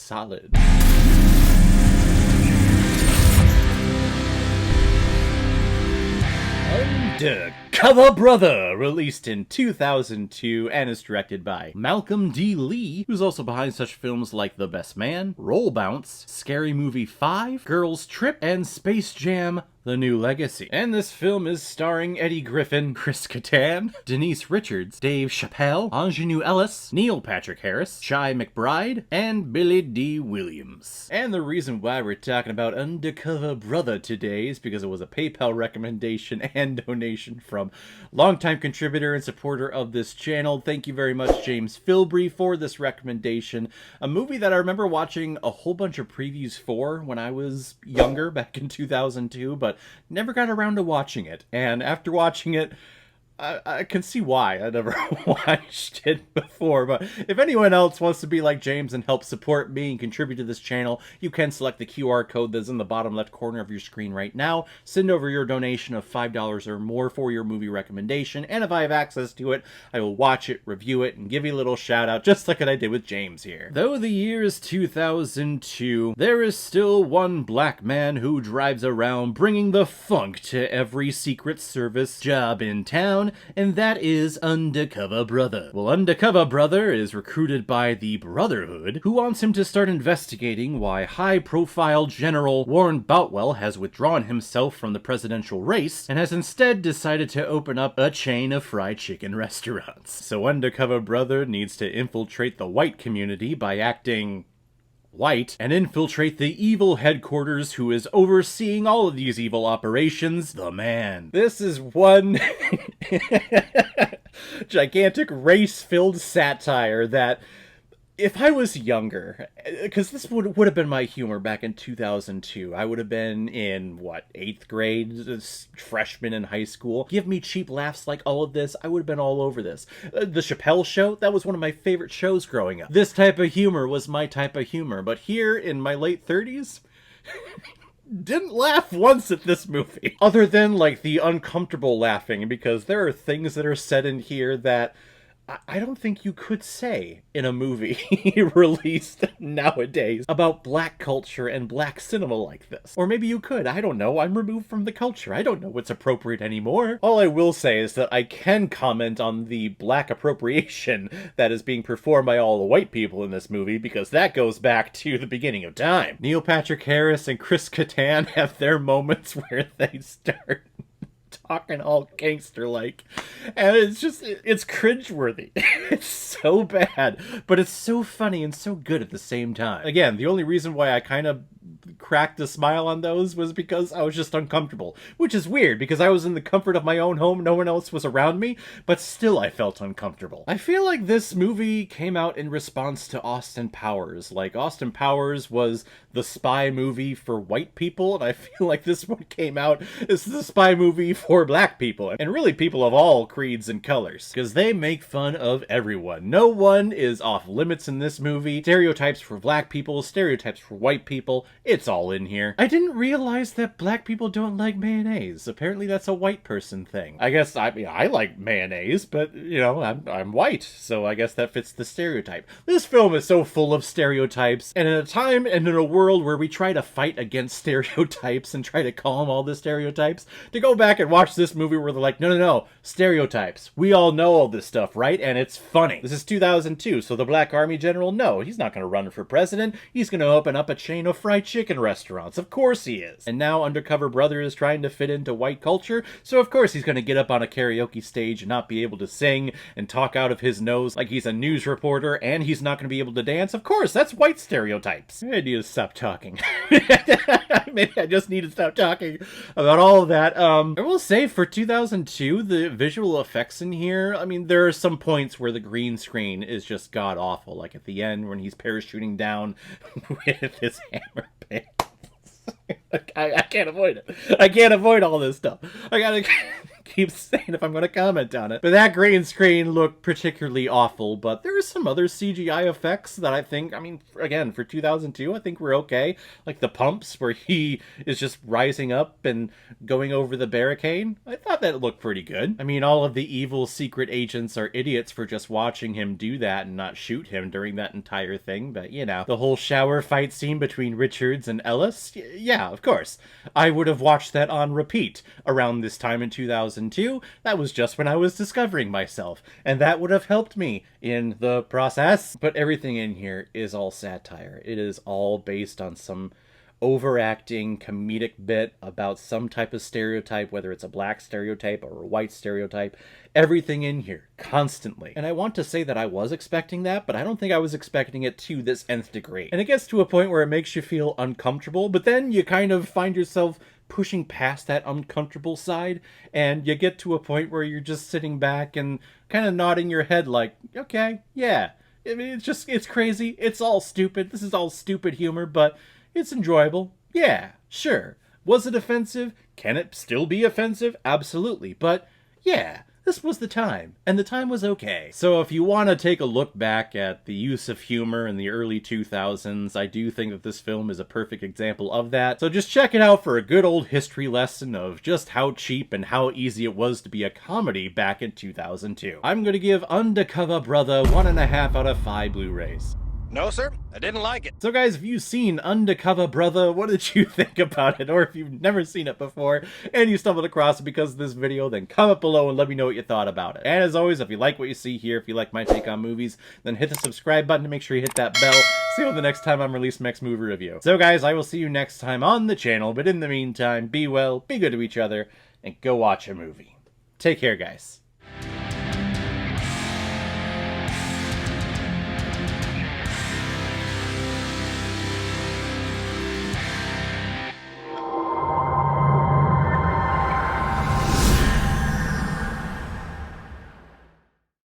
solid. Undercover Brother, released in 2002 and is directed by Malcolm D. Lee, who's also behind such films like The Best Man, Roll Bounce, Scary Movie 5, Girls Trip, and Space Jam: The New Legacy. And this film is starring Eddie Griffin, Chris Kattan, Denise Richards, Dave Chappelle, Ingenue Ellis, Neil Patrick Harris, Shai McBride, and Billy D. Williams. And the reason why we're talking about Undercover Brother today is because it was a PayPal recommendation and donation from longtime contributor and supporter of this channel. Thank you very much, James Philbree, for this recommendation. A movie that I remember watching a whole bunch of previews for when I was younger, back in 2002, but never got around to watching it. And after watching it, I can see why I never watched it before, but if anyone else wants to be like James and help support me and contribute to this channel, you can select the QR code that's in the bottom left corner of your screen right now. Send over your donation of $5 or more for your movie recommendation, and if I have access to it, I will watch it, review it, and give you a little shout out, just like what I did with James here. Though the year is 2002, there is still one black man who drives around bringing the funk to every Secret Service job in town, and that is Undercover Brother. Well, Undercover Brother is recruited by the Brotherhood, who wants him to start investigating why high-profile General Warren Boutwell has withdrawn himself from the presidential race and has instead decided to open up a chain of fried chicken restaurants. So Undercover Brother needs to infiltrate the white community by acting white and infiltrate the evil headquarters who is overseeing all of these evil operations, the Man. This is one gigantic race-filled satire that, if I was younger, because this would have been my humor back in 2002, I would have been in, what, 8th grade, freshman in high school. Give me cheap laughs like all of this, I would have been all over this. The Chappelle Show, that was one of my favorite shows growing up. This type of humor was my type of humor, but here in my late 30s, didn't laugh once at this movie. Other than, like, the uncomfortable laughing, because there are things that are said in here that I don't think you could say in a movie released nowadays about black culture and black cinema like this. Or maybe you could, I don't know, I'm removed from the culture, I don't know what's appropriate anymore. All I will say is that I can comment on the black appropriation that is being performed by all the white people in this movie, because that goes back to the beginning of time. Neil Patrick Harris and Chris Kattan have their moments where they start talking all gangster-like, and it's just, it's cringeworthy. It's so bad, but it's so funny and so good at the same time. Again, the only reason why I kind of cracked a smile on those was because I was just uncomfortable, which is weird because I was in the comfort of my own home, no one else was around me, but still I felt uncomfortable. I feel like this movie came out in response to Austin Powers. Like, Austin Powers was the spy movie for white people, and I feel like this one came out as the spy movie for black people, and really people of all creeds and colors, because they make fun of everyone. No one is off limits in this movie. Stereotypes for black people, stereotypes for white people, it's all in here. I didn't realize that black people don't like mayonnaise. Apparently that's a white person thing. I guess, I mean, I like mayonnaise, but, you know, I'm white, so I guess that fits the stereotype. This film is so full of stereotypes, and in a time and in a world where we try to fight against stereotypes and try to calm all the stereotypes, to go back and watch this movie where they're like, no, stereotypes. We all know all this stuff, right? And it's funny. This is 2002, so the Black Army General, no, he's not going to run for president. He's going to open up a chain of fried chicken restaurants. Of course he is. And now Undercover Brother is trying to fit into white culture, so of course he's going to get up on a karaoke stage and not be able to sing and talk out of his nose like he's a news reporter, and he's not going to be able to dance. Of course, that's white stereotypes. I need to stop talking. Maybe I just need to stop talking about all of that. I will say, for 2002, the visual effects in here, I mean, there are some points where the green screen is just god-awful, like at the end when he's parachuting down with his hammer pants. I can't avoid it. I can't avoid all this stuff. I gotta keep saying if I'm going to comment on it. But that green screen looked particularly awful, but there are some other CGI effects that I think, I mean, again, for 2002, I think we're okay. Like the pumps where he is just rising up and going over the barricade. I thought that looked pretty good. I mean, all of the evil secret agents are idiots for just watching him do that and not shoot him during that entire thing, but you know, the whole shower fight scene between Richards and Ellis, yeah, of course. I would have watched that on repeat around this time in 2002. That was just when I was discovering myself, and that would have helped me in the process. But everything in here is all satire. It is all based on some overacting comedic bit about some type of stereotype, whether it's a black stereotype or a white stereotype. Everything in here, constantly. And I want to say that I was expecting that, but I don't think I was expecting it to this nth degree. And it gets to a point where it makes you feel uncomfortable, but then you kind of find yourself pushing past that uncomfortable side, and you get to a point where you're just sitting back and kind of nodding your head like, okay, yeah. I mean, it's crazy. It's all stupid. This is all stupid humor, but it's enjoyable. Yeah, sure. Was it offensive? Can it still be offensive? Absolutely. But yeah, this was the time, and the time was okay. So if you want to take a look back at the use of humor in the early 2000s, I do think that this film is a perfect example of that. So just check it out for a good old history lesson of just how cheap and how easy it was to be a comedy back in 2002. I'm going to give Undercover Brother 1.5 out of 5 Blu-rays. No, sir, I didn't like it. So guys, if you've seen Undercover Brother, what did you think about it? Or if you've never seen it before and you stumbled across it because of this video, then comment below and let me know what you thought about it. And as always, if you like what you see here, if you like my take on movies, then hit the subscribe button to make sure you hit that bell so you know the next time I'm releasing my next movie review. So guys, I will see you next time on the channel, but in the meantime, be well, be good to each other, and go watch a movie. Take care, guys.